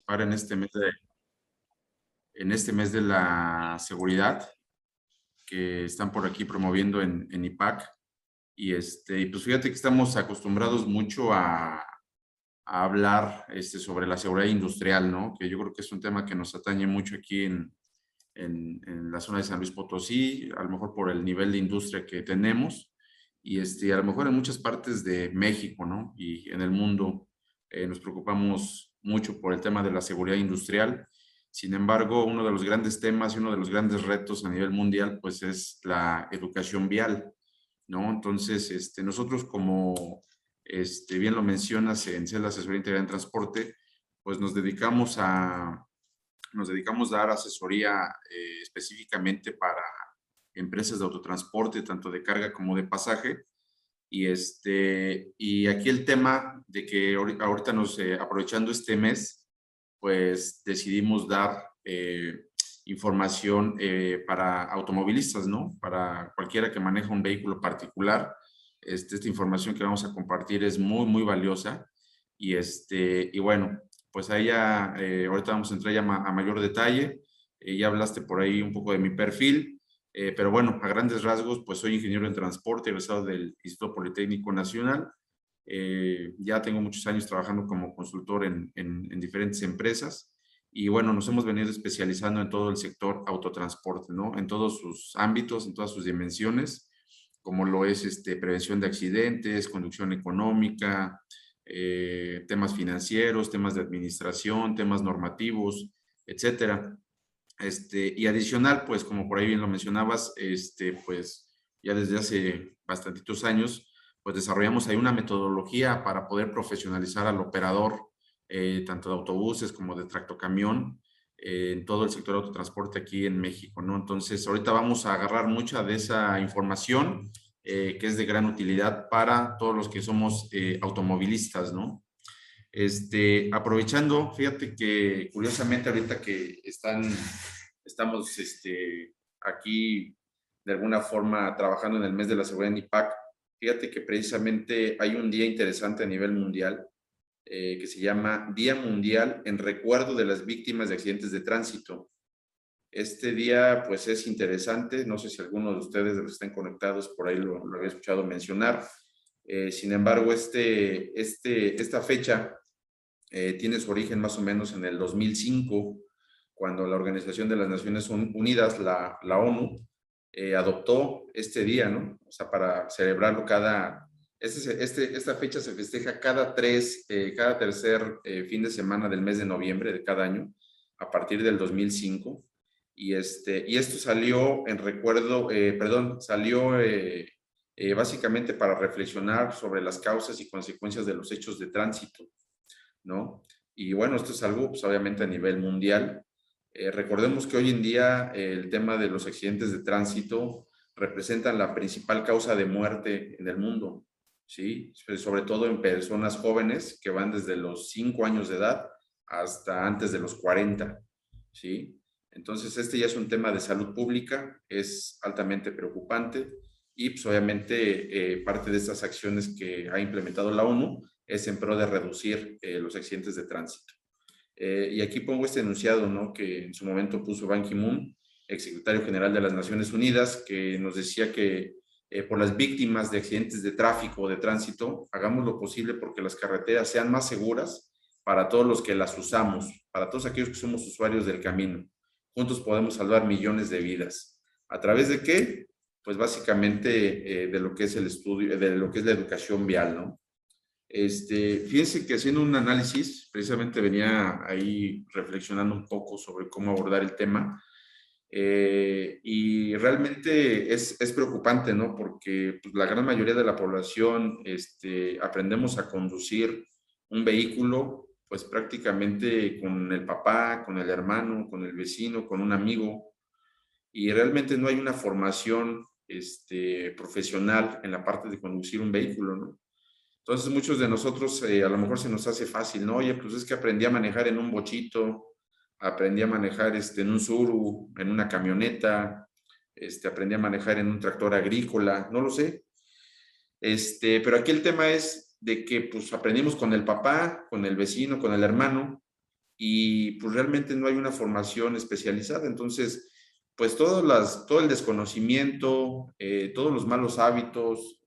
participar en este mes de la seguridad que están por aquí promoviendo en IPAC. Y pues fíjate que estamos acostumbrados mucho a hablar sobre la seguridad industrial, ¿no? Que yo creo que es un tema que nos atañe mucho aquí en la zona de San Luis Potosí, a lo mejor por el nivel de industria que tenemos, y a lo mejor en muchas partes de México, ¿no? Y en el mundo nos preocupamos mucho por el tema de la seguridad industrial. Sin embargo, uno de los grandes temas y uno de los grandes retos a nivel mundial, pues es la educación vial, ¿no? Entonces, nosotros como bien lo mencionas en CEL Asesoría Integral en Transporte, pues nos dedicamos a dar asesoría específicamente para empresas de autotransporte, tanto de carga como de pasaje. Y aquí el tema de que ahorita aprovechando este mes, pues decidimos dar información para automovilistas, ¿no? Para cualquiera que maneja un vehículo particular. Esta información que vamos a compartir es muy, muy valiosa. Y bueno, pues ahí ya, ahorita vamos a entrar ya a mayor detalle. Ya hablaste por ahí un poco de mi perfil. Pero bueno, a grandes rasgos, pues soy ingeniero en transporte, egresado del Instituto Politécnico Nacional. Ya tengo muchos años trabajando como consultor en diferentes empresas y bueno, nos hemos venido especializando en todo el sector autotransporte, ¿no? En todos sus ámbitos, en todas sus dimensiones, como lo es prevención de accidentes, conducción económica, temas financieros, temas de administración, temas normativos, etcétera. Y adicional, pues como por ahí bien lo mencionabas, pues ya desde hace bastantitos años, pues desarrollamos ahí una metodología para poder profesionalizar al operador, tanto de autobuses como de tractocamión, en todo el sector de autotransporte aquí en México, ¿no? Entonces, ahorita vamos a agarrar mucha de esa información que es de gran utilidad para todos los que somos automovilistas, ¿no? Aprovechando, fíjate que curiosamente ahorita que estamos aquí de alguna forma trabajando en el mes de la seguridad en IPAC, fíjate que precisamente hay un día interesante a nivel mundial que se llama Día Mundial en Recuerdo de las Víctimas de Accidentes de Tránsito. Este día pues es interesante, no sé si alguno de ustedes de los que estén conectados por ahí lo había escuchado mencionar. Sin embargo, esta fecha tiene su origen más o menos en el 2005, cuando la Organización de las Naciones Unidas, la ONU, adoptó este día, ¿no? O sea, para celebrarlo esta fecha se festeja cada tercer fin de semana del mes de noviembre de cada año, a partir del 2005. Y esto salió en recuerdo, salió básicamente para reflexionar sobre las causas y consecuencias de los hechos de tránsito, ¿no? Y bueno, esto es algo, pues obviamente a nivel mundial. Recordemos que hoy en día el tema de los accidentes de tránsito representan la principal causa de muerte en el mundo, ¿sí? Sobre todo en personas jóvenes que van desde los 5 años de edad hasta antes de los 40, ¿sí? Entonces, este ya es un tema de salud pública, es altamente preocupante y pues obviamente parte de estas acciones que ha implementado la ONU es en pro de reducir los accidentes de tránsito. Y aquí pongo este enunciado, ¿no? Que en su momento puso Ban Ki-moon, exsecretario general de las Naciones Unidas, que nos decía que por las víctimas de accidentes de tráfico o de tránsito, hagamos lo posible porque las carreteras sean más seguras para todos los que las usamos, para todos aquellos que somos usuarios del camino. Juntos podemos salvar millones de vidas. ¿A través de qué? Pues básicamente de lo que es el estudio, de lo que es la educación vial, ¿no? Fíjense que haciendo un análisis, precisamente venía ahí reflexionando un poco sobre cómo abordar el tema, y realmente es preocupante, ¿no? Porque pues, la gran mayoría de la población aprendemos a conducir un vehículo, pues prácticamente con el papá, con el hermano, con el vecino, con un amigo, y realmente no hay una formación profesional en la parte de conducir un vehículo, ¿no? Entonces, muchos de nosotros a lo mejor se nos hace fácil, ¿no? Oye, pues es que aprendí a manejar en un bochito, aprendí a manejar en un Suru, en una camioneta, aprendí a manejar en un tractor agrícola, no lo sé. Pero aquí el tema es de que pues aprendimos con el papá, con el vecino, con el hermano, y pues realmente no hay una formación especializada. Entonces, pues todo el desconocimiento, todos los malos hábitos,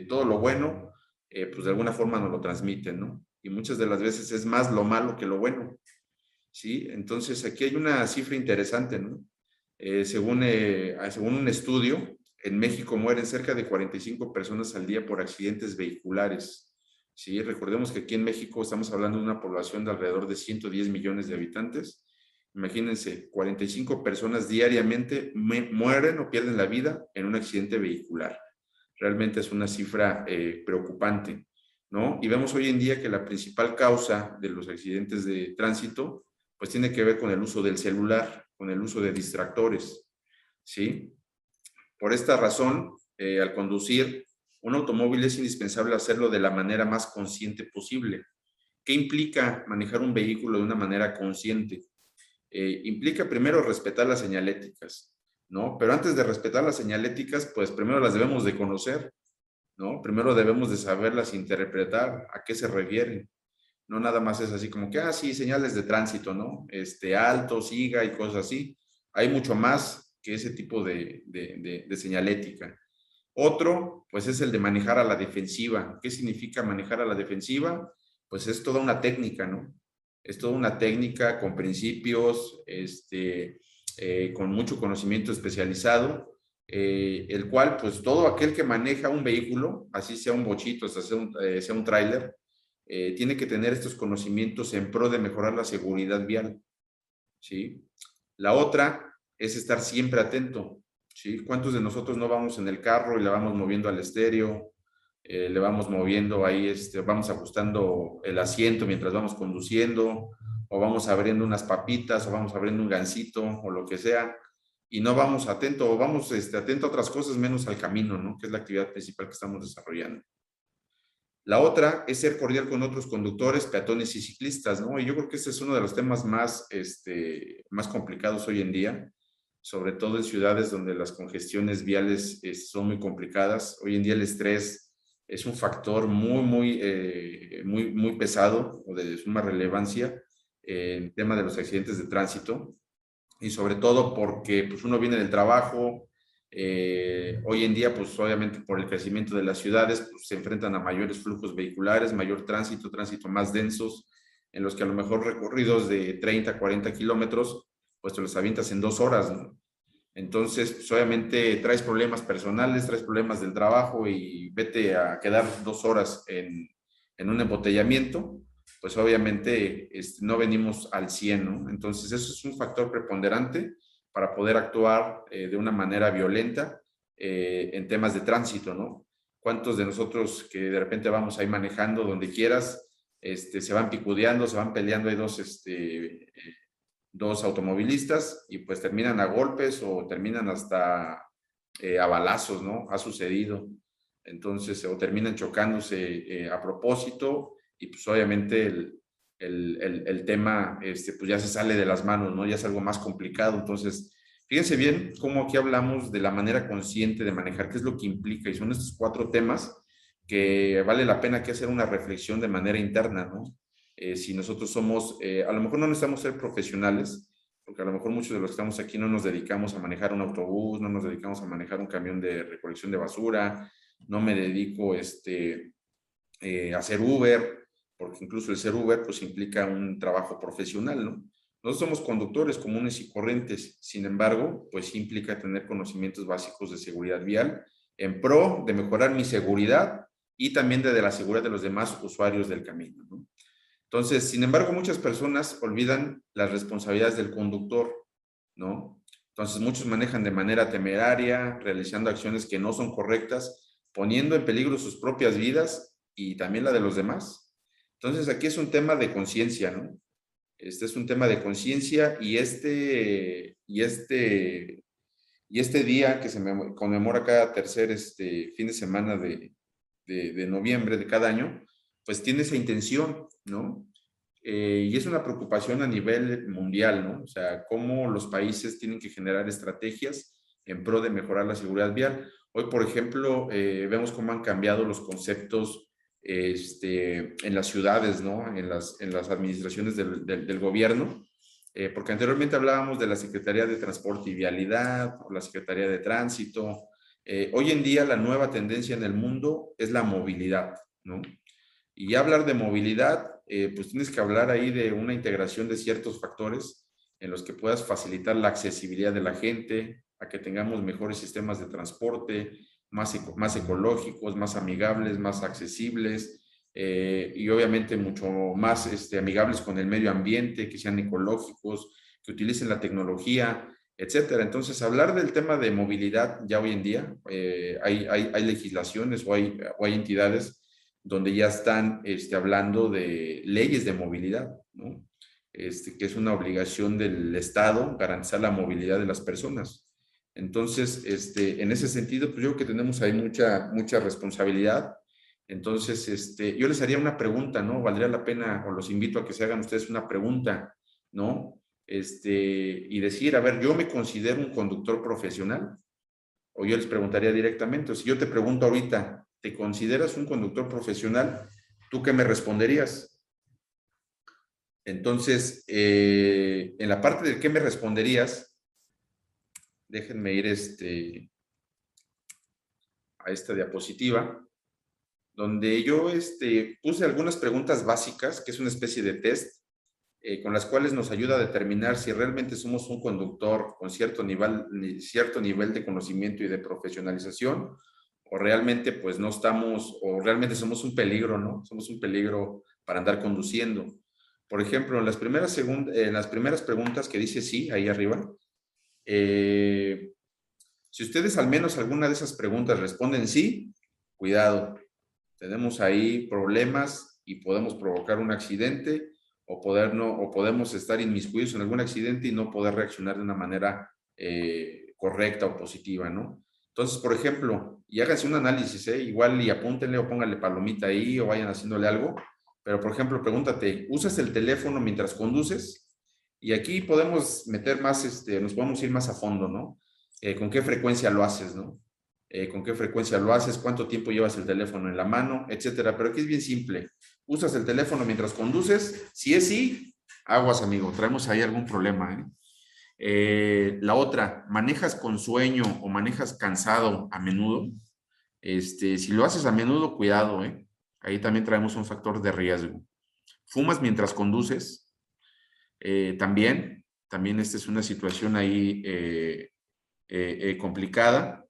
todo lo bueno, pues de alguna forma nos lo transmiten, ¿no? Y muchas de las veces es más lo malo que lo bueno, ¿sí? Entonces, aquí hay una cifra interesante, ¿no? Según un estudio, en México mueren cerca de 45 personas al día por accidentes vehiculares. Sí, recordemos que aquí en México estamos hablando de una población de alrededor de 110 millones de habitantes. Imagínense, 45 personas diariamente mueren o pierden la vida en un accidente vehicular. Realmente es una cifra preocupante, ¿no? Y vemos hoy en día que la principal causa de los accidentes de tránsito, pues tiene que ver con el uso del celular, con el uso de distractores, ¿sí? Por esta razón, al conducir un automóvil es indispensable hacerlo de la manera más consciente posible. ¿Qué implica manejar un vehículo de una manera consciente? Implica primero respetar las señaléticas, ¿no? Pero antes de respetar las señaléticas, pues primero las debemos de conocer, ¿no? Primero debemos de saberlas interpretar, a qué se refieren. No nada más es así como que, sí, señales de tránsito, ¿no? Alto, siga y cosas así. Hay mucho más que ese tipo de señalética. Otro, pues es el de manejar a la defensiva. ¿Qué significa manejar a la defensiva? Pues es toda una técnica, ¿no? Es toda una técnica con principios, con mucho conocimiento especializado, el cual, pues todo aquel que maneja un vehículo, así sea un bochito, sea un tráiler, tiene que tener estos conocimientos en pro de mejorar la seguridad vial, ¿sí? La otra es estar siempre atento, ¿sí? ¿Cuántos de nosotros no vamos en el carro y le vamos moviendo al estéreo, le vamos moviendo ahí, vamos ajustando el asiento mientras vamos conduciendo, o vamos abriendo unas papitas, o vamos abriendo un gansito, o lo que sea, y no vamos atento, o vamos atento a otras cosas menos al camino, ¿no? Que es la actividad principal que estamos desarrollando. La otra es ser cordial con otros conductores, peatones y ciclistas, ¿no? Y yo creo que este es uno de los temas más complicados hoy en día, sobre todo en ciudades donde las congestiones viales son muy complicadas. Hoy en día el estrés es un factor muy pesado o de suma relevancia en el tema de los accidentes de tránsito, y sobre todo porque pues, uno viene del trabajo. Hoy en día, pues obviamente por el crecimiento de las ciudades, pues, se enfrentan a mayores flujos vehiculares, mayor tránsito más densos, en los que a lo mejor recorridos de 30, 40 kilómetros, pues te los avientas en 2 horas, ¿no? Entonces, pues obviamente traes problemas personales, traes problemas del trabajo y vete a quedar 2 horas en un embotellamiento, pues obviamente no venimos al 100, ¿no? Entonces, eso es un factor preponderante para poder actuar de una manera violenta en temas de tránsito, ¿no? ¿Cuántos de nosotros que de repente vamos ahí manejando donde quieras, se van picudeando, se van peleando, hay dos automovilistas y pues terminan a golpes o terminan hasta a balazos, ¿no? Ha sucedido. Entonces, o terminan chocándose a propósito y pues obviamente el tema pues ya se sale de las manos, ¿no? Ya es algo más complicado. Entonces, fíjense bien cómo aquí hablamos de la manera consciente de manejar, qué es lo que implica, y son estos 4 temas que vale la pena que hacer una reflexión de manera interna, ¿no? Si nosotros somos, a lo mejor no necesitamos ser profesionales, porque a lo mejor muchos de los que estamos aquí no nos dedicamos a manejar un autobús, no nos dedicamos a manejar un camión de recolección de basura, no me dedico a hacer Uber, porque incluso el ser Uber pues implica un trabajo profesional, ¿no? Nosotros somos conductores comunes y corrientes, sin embargo, pues sí implica tener conocimientos básicos de seguridad vial en pro de mejorar mi seguridad y también de la seguridad de los demás usuarios del camino, ¿no? Entonces, sin embargo, muchas personas olvidan las responsabilidades del conductor, ¿no? Entonces, muchos manejan de manera temeraria, realizando acciones que no son correctas, poniendo en peligro sus propias vidas y también la de los demás. Entonces, aquí es un tema de conciencia, ¿no? Este es un tema de conciencia y este día que se conmemora cada tercer fin de semana de noviembre de cada año, pues tiene esa intención, ¿no? Y es una preocupación a nivel mundial, ¿no? O sea, cómo los países tienen que generar estrategias en pro de mejorar la seguridad vial. Hoy, por ejemplo, vemos cómo han cambiado los conceptos en las ciudades, ¿no? En las administraciones del gobierno, porque anteriormente hablábamos de la Secretaría de Transporte y Vialidad, o la Secretaría de Tránsito. Hoy en día la nueva tendencia en el mundo es la movilidad, ¿no? Y ya hablar de movilidad, pues tienes que hablar ahí de una integración de ciertos factores en los que puedas facilitar la accesibilidad de la gente, a que tengamos mejores sistemas de transporte, más ecológicos, más amigables, más accesibles, y obviamente mucho más amigables con el medio ambiente, que sean ecológicos, que utilicen la tecnología, etcétera. Entonces, hablar del tema de movilidad ya hoy en día, hay legislaciones o hay entidades donde ya están hablando de leyes de movilidad, ¿no? Que es una obligación del Estado garantizar la movilidad de las personas. Entonces, en ese sentido, pues yo creo que tenemos ahí mucha responsabilidad. Entonces, yo les haría una pregunta, ¿no? Valdría la pena, o los invito a que se hagan ustedes una pregunta, ¿no? Y decir, a ver, yo me considero un conductor profesional, o yo les preguntaría directamente, si yo te pregunto ahorita, ¿te consideras un conductor profesional? ¿Tú qué me responderías? Entonces, en la parte de qué me responderías, déjenme ir a esta diapositiva, donde yo puse algunas preguntas básicas, que es una especie de test, con las cuales nos ayuda a determinar si realmente somos un conductor con cierto nivel de conocimiento y de profesionalización, o realmente pues no estamos, o realmente somos un peligro, ¿no? Somos un peligro para andar conduciendo. Por ejemplo, en las primeras preguntas que dice sí, ahí arriba, si ustedes al menos alguna de esas preguntas responden sí, cuidado, tenemos ahí problemas y podemos provocar un accidente o podemos estar inmiscuidos en algún accidente y no poder reaccionar de una manera correcta o positiva, ¿no? Entonces, por ejemplo, y háganse un análisis, igual y apúntenle o pónganle palomita ahí o vayan haciéndole algo, pero por ejemplo, pregúntate, ¿usas el teléfono mientras conduces? Y aquí podemos meter más, nos podemos ir más a fondo, ¿no? ¿Con qué frecuencia lo haces, no? ¿Con qué frecuencia lo haces? ¿Cuánto tiempo llevas el teléfono en la mano? Etcétera. Pero aquí es bien simple. ¿Usas el teléfono mientras conduces? Si es sí, aguas, amigo. Traemos ahí algún problema, ¿eh? La otra, ¿manejas con sueño o manejas cansado a menudo? Si lo haces a menudo, cuidado, ¿eh? Ahí también traemos un factor de riesgo. ¿Fumas mientras conduces? También esta es una situación ahí complicada.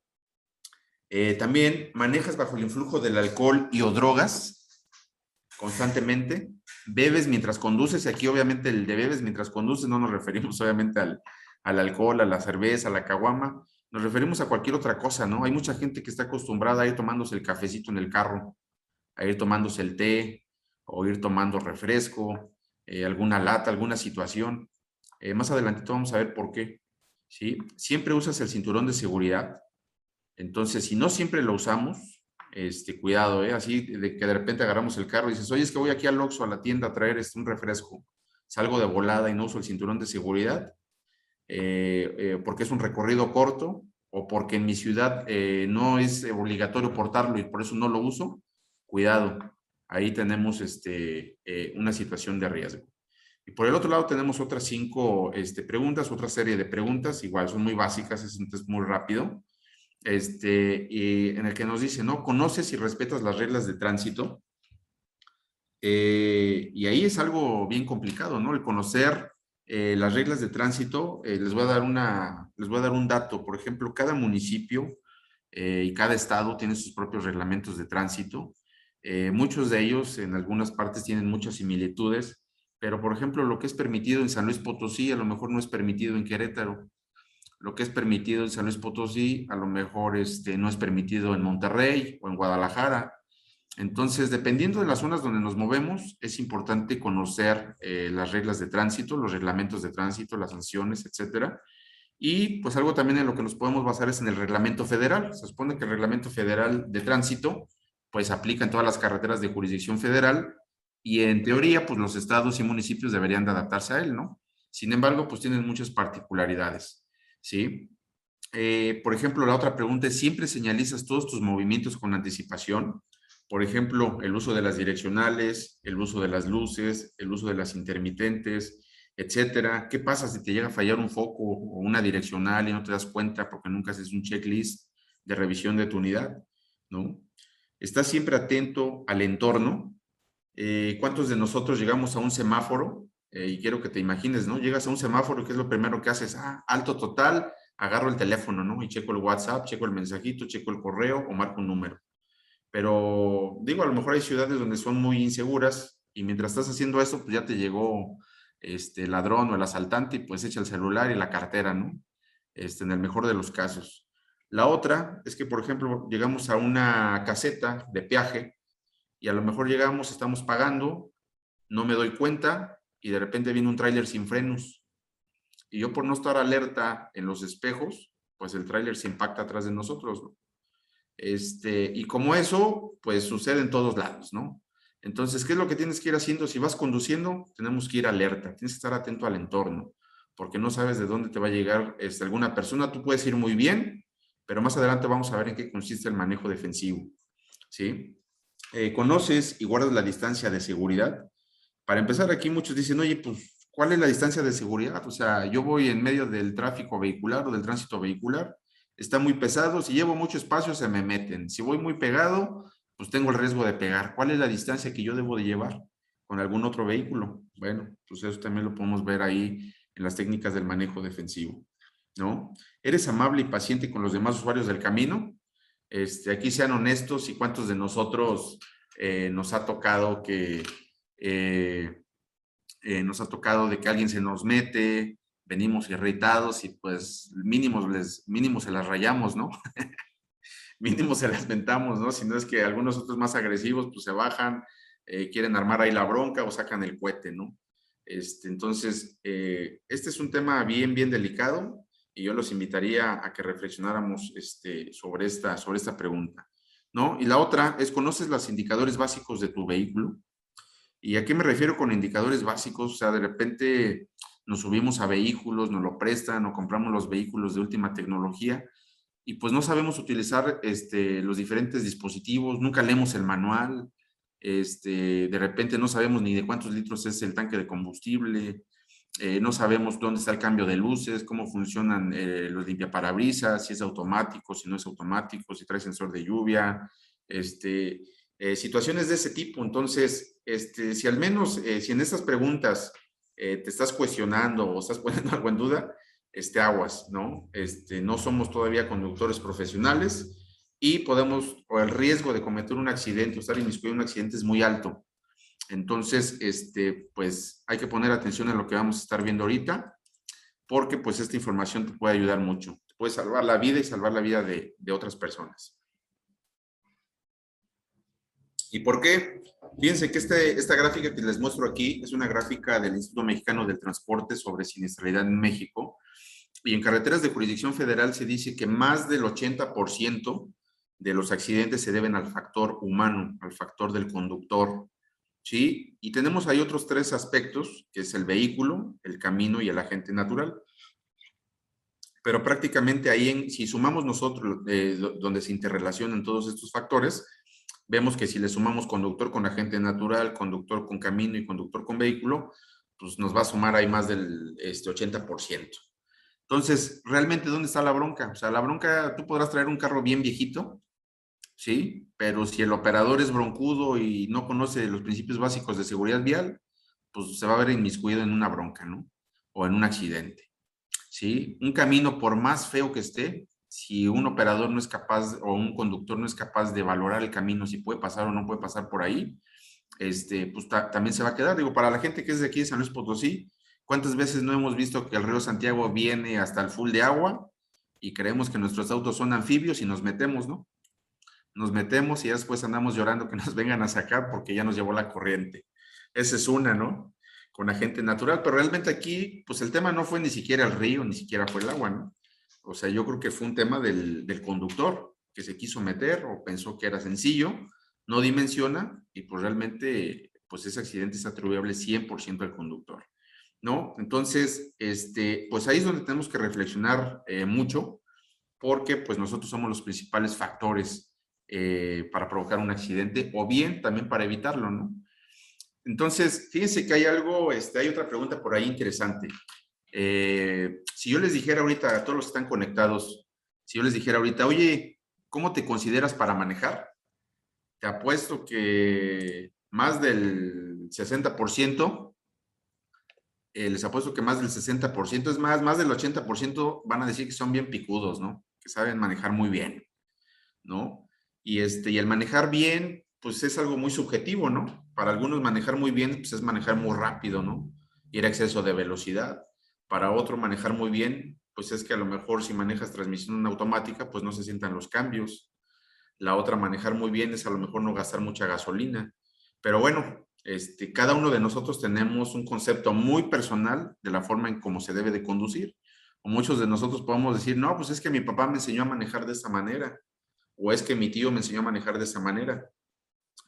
También, ¿manejas bajo el influjo del alcohol y o drogas constantemente? ¿Bebes mientras conduces? Y aquí obviamente el de bebes mientras conduces no nos referimos obviamente al alcohol, a la cerveza, a la caguama. Nos referimos a cualquier otra cosa, ¿no? Hay mucha gente que está acostumbrada a ir tomándose el cafecito en el carro, a ir tomándose el té, o ir tomando refresco, alguna lata, alguna situación. Más adelantito vamos a ver por qué, ¿sí? Siempre usas el cinturón de seguridad. Entonces, si no siempre lo usamos, cuidado, así de que de repente agarramos el carro y dices, oye, es que voy aquí al Oxxo, a la tienda a traer un refresco, salgo de volada y no uso el cinturón de seguridad, porque es un recorrido corto o porque en mi ciudad no es obligatorio portarlo y por eso no lo uso, cuidado, ahí tenemos una situación de riesgo. Y por el otro lado tenemos otras 5 preguntas, otra serie de preguntas, igual son muy básicas, es muy rápido, y en el que nos dice, ¿no? ¿Conoces y respetas las reglas de tránsito? Y ahí es algo bien complicado, ¿no? El conocer las reglas de tránsito, les voy a dar un dato. Por ejemplo, cada municipio y cada estado tiene sus propios reglamentos de tránsito. Muchos de ellos en algunas partes tienen muchas similitudes, pero por ejemplo, lo que es permitido en San Luis Potosí a lo mejor no es permitido en Querétaro. Lo que es permitido en San Luis Potosí a lo mejor no es permitido en Monterrey o en Guadalajara. Entonces, dependiendo de las zonas donde nos movemos, es importante conocer las reglas de tránsito, los reglamentos de tránsito, las sanciones, etcétera. Y pues algo también en lo que nos podemos basar es en el reglamento federal. Se supone que el reglamento federal de tránsito pues aplica en todas las carreteras de jurisdicción federal y en teoría pues los estados y municipios deberían de adaptarse a él, ¿no? Sin embargo, pues tienen muchas particularidades, ¿sí? Por ejemplo, la otra pregunta es, ¿siempre señalizas todos tus movimientos con anticipación? Por ejemplo, el uso de las direccionales, el uso de las luces, el uso de las intermitentes, etcétera. ¿Qué pasa si te llega a fallar un foco o una direccional y no te das cuenta porque nunca haces un checklist de revisión de tu unidad? ¿No? Estás siempre atento al entorno. ¿Cuántos de nosotros llegamos a un semáforo? Y quiero que te imagines, ¿no? Llegas a un semáforo y ¿qué es lo primero que haces? Ah, alto total, agarro el teléfono, ¿no? Y checo el WhatsApp, checo el mensajito, checo el correo o marco un número. Pero digo, a lo mejor hay ciudades donde son muy inseguras y mientras estás haciendo eso, pues ya te llegó el ladrón o el asaltante y pues echa el celular y la cartera, ¿no? En el mejor de los casos. La otra es que, por ejemplo, llegamos a una caseta de peaje y a lo mejor llegamos, estamos pagando, no me doy cuenta y de repente viene un tráiler sin frenos. Y yo por no estar alerta en los espejos, pues el tráiler se impacta atrás de nosotros, ¿no? Y como eso, pues sucede en todos lados, ¿no? Entonces, ¿qué es lo que tienes que ir haciendo? Si vas conduciendo, tenemos que ir alerta, tienes que estar atento al entorno, porque no sabes de dónde te va a llegar alguna persona. Tú puedes ir muy bien, pero más adelante vamos a ver en qué consiste el manejo defensivo, ¿sí? ¿Conoces y guardas la distancia de seguridad? Para empezar, aquí muchos dicen, oye, pues, ¿cuál es la distancia de seguridad? O sea, yo voy en medio del tráfico vehicular o del tránsito vehicular, está muy pesado, si llevo mucho espacio se me meten, si voy muy pegado, pues tengo el riesgo de pegar. ¿Cuál es la distancia que yo debo de llevar con algún otro vehículo? Bueno, pues eso también lo podemos ver ahí en las técnicas del manejo defensivo, ¿no? ¿Eres amable y paciente con los demás usuarios del camino? Aquí sean honestos y cuántos de nosotros nos ha tocado que eh, nos ha tocado de que alguien se nos mete, venimos irritados y pues mínimo se las rayamos, ¿no? Mínimo se las mentamos, ¿no? Si no es que algunos otros más agresivos pues se bajan, quieren armar ahí la bronca o sacan el cohete, ¿no? Entonces, este es un tema bien delicado y yo los invitaría a que reflexionáramos sobre esta pregunta, ¿no? Y la otra es, ¿conoces los indicadores básicos de tu vehículo? ¿Y a qué me refiero con indicadores básicos? O sea, de repente nos subimos a vehículos, nos lo prestan o compramos los vehículos de última tecnología y pues no sabemos utilizar los diferentes dispositivos, nunca leemos el manual, de repente no sabemos ni de cuántos litros es el tanque de combustible, no sabemos dónde está el cambio de luces, cómo funcionan los limpiaparabrisas, si es automático, si no es automático, si trae sensor de lluvia, situaciones de ese tipo. Entonces, si al menos, si en estas preguntas te estás cuestionando o estás poniendo algo en duda, aguas, ¿no? No somos todavía conductores profesionales y podemos, o el riesgo de cometer un accidente o estar inmiscuido en un accidente es muy alto. Entonces, pues hay que poner atención a lo que vamos a estar viendo ahorita, porque pues esta información te puede ayudar mucho. Te puede salvar la vida y salvar la vida de otras personas. ¿Y por qué? Fíjense que esta gráfica que les muestro aquí es una gráfica del Instituto Mexicano del Transporte sobre siniestralidad en México. Y en carreteras de jurisdicción federal se dice que más del 80% de los accidentes se deben al factor humano, al factor del conductor. ¿Sí? Y tenemos ahí otros tres aspectos, que es el vehículo, el camino y el agente natural. Pero prácticamente ahí, si sumamos nosotros, donde se interrelacionan todos estos factores, vemos que si le sumamos conductor con agente natural, conductor con camino y conductor con vehículo, pues nos va a sumar ahí más del 80%. Entonces, ¿realmente dónde está la bronca? O sea, la bronca, tú podrás traer un carro bien viejito, ¿sí? Pero si el operador es broncudo y no conoce los principios básicos de seguridad vial, pues se va a ver inmiscuido en una bronca, ¿no? O en un accidente, ¿sí? Un camino, por más feo que esté, si un operador no es capaz o un conductor no es capaz de valorar el camino, si puede pasar o no puede pasar por ahí, pues también se va a quedar. Digo, para la gente que es de aquí de San Luis Potosí, ¿cuántas veces no hemos visto que el río Santiago viene hasta el full de agua y creemos que nuestros autos son anfibios y nos metemos, ¿no? Nos metemos y ya después andamos llorando que nos vengan a sacar porque ya nos llevó la corriente. Esa es una, ¿no? Con agente natural, pero realmente aquí, pues el tema no fue ni siquiera el río, ni siquiera fue el agua, ¿no? O sea, yo creo que fue un tema del conductor que se quiso meter o pensó que era sencillo, no dimensiona y pues realmente, pues ese accidente es atribuible 100% al conductor, ¿no? Entonces, pues ahí es donde tenemos que reflexionar mucho porque pues nosotros somos los principales factores para provocar un accidente o bien también para evitarlo, ¿no? Entonces, fíjense que hay algo, hay otra pregunta por ahí interesante. Si yo les dijera ahorita a todos los que están conectados, si yo les dijera ahorita, oye, ¿cómo te consideras para manejar? Te apuesto que más del 60%, les apuesto que más del 60%, es más del 80% van a decir que son bien picudos, ¿no? Que saben manejar muy bien, ¿no? Y el manejar bien, pues es algo muy subjetivo, ¿no? Para algunos manejar muy bien, pues es manejar muy rápido, ¿no? Ir a exceso de velocidad. Para otro manejar muy bien, pues es que a lo mejor si manejas transmisión automática, pues no se sientan los cambios. La otra, manejar muy bien, es a lo mejor no gastar mucha gasolina. Pero bueno, cada uno de nosotros tenemos un concepto muy personal de la forma en cómo se debe de conducir. O muchos de nosotros podemos decir, no, pues es que mi papá me enseñó a manejar de esa manera, o es que mi tío me enseñó a manejar de esa manera,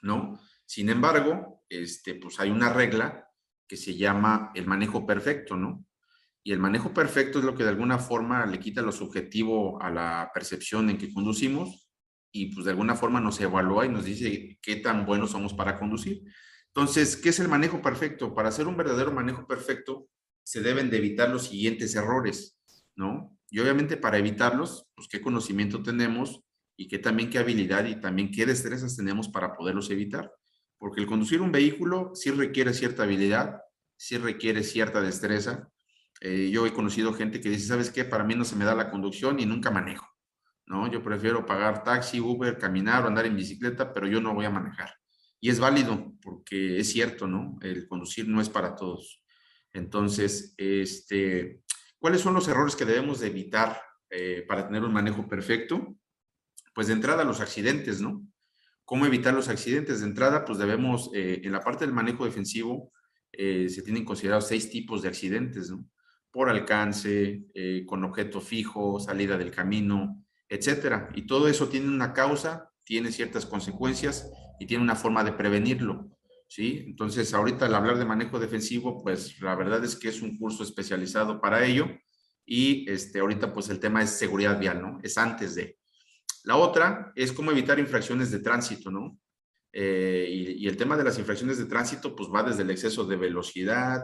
¿no? Sin embargo, pues hay una regla que se llama el manejo perfecto, ¿no? Y el manejo perfecto es lo que de alguna forma le quita lo subjetivo a la percepción en que conducimos y pues de alguna forma nos evalúa y nos dice qué tan buenos somos para conducir. Entonces, ¿qué es el manejo perfecto? Para hacer un verdadero manejo perfecto se deben de evitar los siguientes errores, ¿no? Y obviamente para evitarlos, pues qué conocimiento tenemos y qué también qué habilidad y también qué destrezas tenemos para poderlos evitar. Porque el conducir un vehículo sí requiere cierta habilidad, sí requiere cierta destreza. Yo he conocido gente que dice, ¿sabes qué? Para mí no se me da la conducción y nunca manejo, ¿no? Yo prefiero pagar taxi, Uber, caminar o andar en bicicleta, pero yo no voy a manejar. Y es válido, porque es cierto, ¿no? El conducir no es para todos. Entonces, ¿cuáles son los errores que debemos de evitar para tener un manejo perfecto? Pues de entrada los accidentes, ¿no? ¿Cómo evitar los accidentes? De entrada, pues debemos, en la parte del manejo defensivo, se tienen considerados 6 tipos de accidentes, ¿no? Por alcance, con objeto fijo, salida del camino, etcétera. Y todo eso tiene una causa, tiene ciertas consecuencias y tiene una forma de prevenirlo, ¿sí? Entonces, ahorita al hablar de manejo defensivo, pues la verdad es que es un curso especializado para ello y ahorita pues el tema es seguridad vial, ¿no? Es antes de. La otra es cómo evitar infracciones de tránsito, ¿no? Y el tema de las infracciones de tránsito, pues va desde el exceso de velocidad,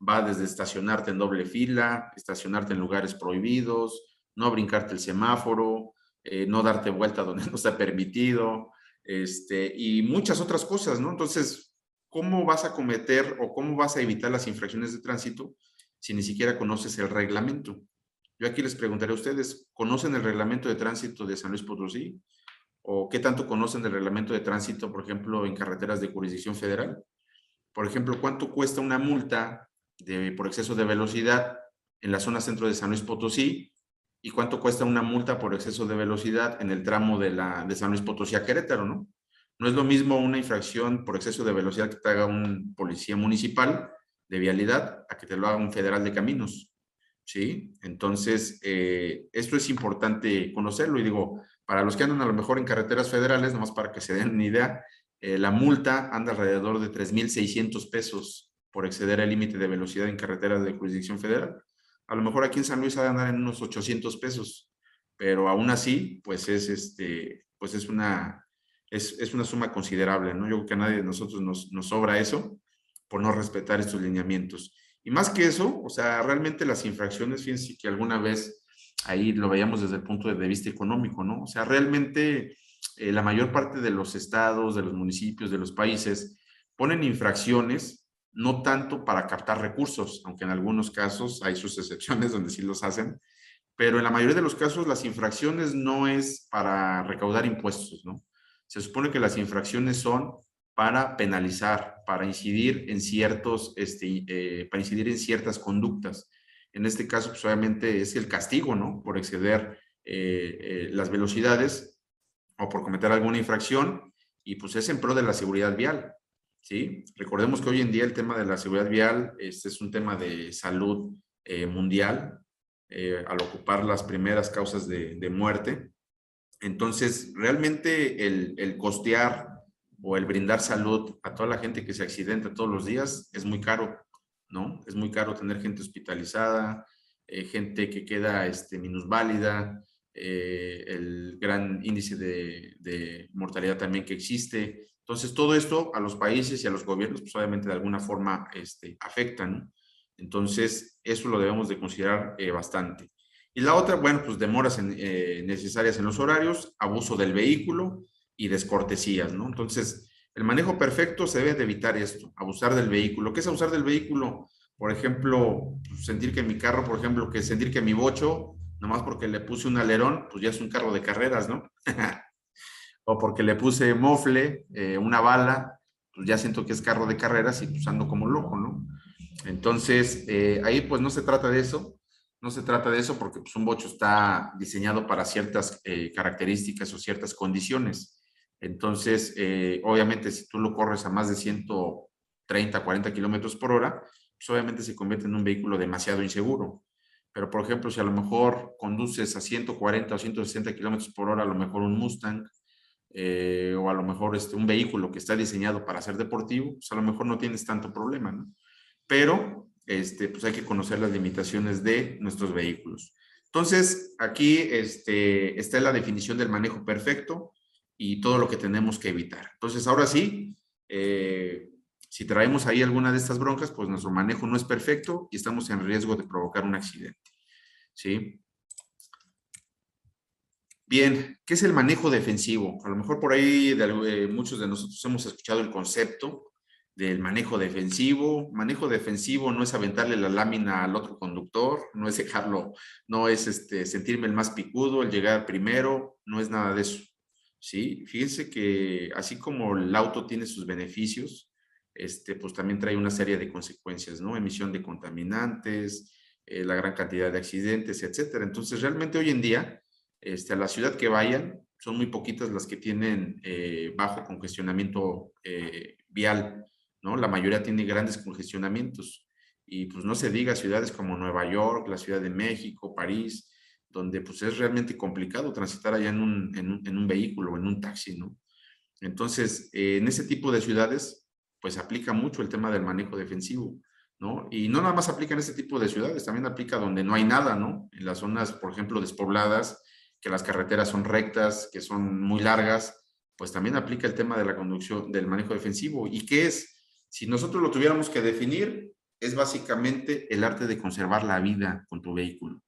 va desde estacionarte en doble fila, estacionarte en lugares prohibidos, no brincarte el semáforo, no darte vuelta donde no está permitido, y muchas otras cosas, ¿no? Entonces, ¿cómo vas a cometer o cómo vas a evitar las infracciones de tránsito si ni siquiera conoces el reglamento? Yo aquí les preguntaré a ustedes, ¿conocen el reglamento de tránsito de San Luis Potosí? ¿O qué tanto conocen del reglamento de tránsito, por ejemplo, en carreteras de jurisdicción federal? Por ejemplo, ¿cuánto cuesta una multa por exceso de velocidad en la zona centro de San Luis Potosí? ¿Y cuánto cuesta una multa por exceso de velocidad en el tramo de San Luis Potosí a Querétaro, ¿no? No es lo mismo una infracción por exceso de velocidad que te haga un policía municipal de vialidad a que te lo haga un federal de caminos, ¿sí? Entonces, esto es importante conocerlo y digo, para los que andan a lo mejor en carreteras federales, nomás para que se den una idea, la multa anda alrededor de 3,600 pesos por exceder el límite de velocidad en carreteras de jurisdicción federal. A lo mejor aquí en San Luis ha de andar en unos 800 pesos, pero aún así, pues pues es una suma considerable, ¿no? Yo creo que a nadie de nosotros nos sobra eso por no respetar estos lineamientos. Y más que eso, o sea, realmente las infracciones, fíjense que alguna vez ahí lo veíamos desde el punto de vista económico, ¿no? O sea, realmente la mayor parte de los estados, de los municipios, de los países, ponen infracciones no tanto para captar recursos, aunque en algunos casos hay sus excepciones donde sí los hacen, pero en la mayoría de los casos las infracciones no es para recaudar impuestos, ¿no? Se supone que las infracciones son para penalizar, para incidir en para incidir en ciertas conductas. En este caso, pues obviamente es el castigo, ¿no? Por exceder las velocidades o por cometer alguna infracción y pues es en pro de la seguridad vial, ¿sí? Recordemos que hoy en día el tema de la seguridad vial es un tema de salud mundial, al ocupar las primeras causas de muerte. Entonces, realmente el costear o el brindar salud a toda la gente que se accidenta todos los días es muy caro, ¿no? Es muy caro tener gente hospitalizada, gente que queda minusválida, el gran índice de mortalidad también que existe. Entonces, todo esto a los países y a los gobiernos, pues obviamente de alguna forma afecta, ¿no? Entonces, eso lo debemos de considerar bastante. Y la otra, bueno, pues demoras necesarias en los horarios, abuso del vehículo y descortesías, ¿no? Entonces, el manejo perfecto se debe de evitar esto, abusar del vehículo. ¿Qué es abusar del vehículo? Por ejemplo, sentir que mi carro, por ejemplo, que sentir que mi bocho, nomás porque le puse un alerón, pues ya es un carro de carreras, ¿no? O porque le puse mofle, una bala, pues ya siento que es carro de carreras y pues ando como loco, ¿no? Entonces, ahí pues no se trata de eso, no se trata de eso porque pues, un bocho está diseñado para ciertas características o ciertas condiciones. Entonces, obviamente, si tú lo corres a más de 130, 40 kilómetros por hora, pues obviamente se convierte en un vehículo demasiado inseguro. Pero, por ejemplo, si a lo mejor conduces a 140 o 160 kilómetros por hora, a lo mejor un Mustang, o a lo mejor un vehículo que está diseñado para ser deportivo, pues a lo mejor no tienes tanto problema, ¿no? Pero pues hay que conocer las limitaciones de nuestros vehículos. Entonces, aquí está la definición del manejo perfecto y todo lo que tenemos que evitar. Entonces, ahora sí, si traemos ahí alguna de estas broncas, pues nuestro manejo no es perfecto y estamos en riesgo de provocar un accidente, ¿sí? Bien, ¿qué es el manejo defensivo? A lo mejor por ahí muchos de nosotros hemos escuchado el concepto del manejo defensivo. Manejo defensivo no es aventarle la lámina al otro conductor, no es dejarlo, no es sentirme el más picudo, el llegar primero, no es nada de eso. ¿Sí? Fíjense que así como el auto tiene sus beneficios, pues también trae una serie de consecuencias, ¿no? Emisión de contaminantes, la gran cantidad de accidentes, etcétera. Entonces, realmente hoy en día a la ciudad que vayan, son muy poquitas las que tienen bajo congestionamiento vial, ¿no? La mayoría tiene grandes congestionamientos. Y pues no se diga ciudades como Nueva York, la Ciudad de México, París, donde pues es realmente complicado transitar allá en un vehículo, en un taxi, ¿no? Entonces, en ese tipo de ciudades, pues aplica mucho el tema del manejo defensivo, ¿no? Y no nada más aplica en ese tipo de ciudades, también aplica donde no hay nada, ¿no? En las zonas, por ejemplo, despobladas, que las carreteras son rectas, que son muy largas, pues también aplica el tema de la conducción, del manejo defensivo. ¿Y qué es? Si nosotros lo tuviéramos que definir, es básicamente el arte de conservar la vida con tu vehículo,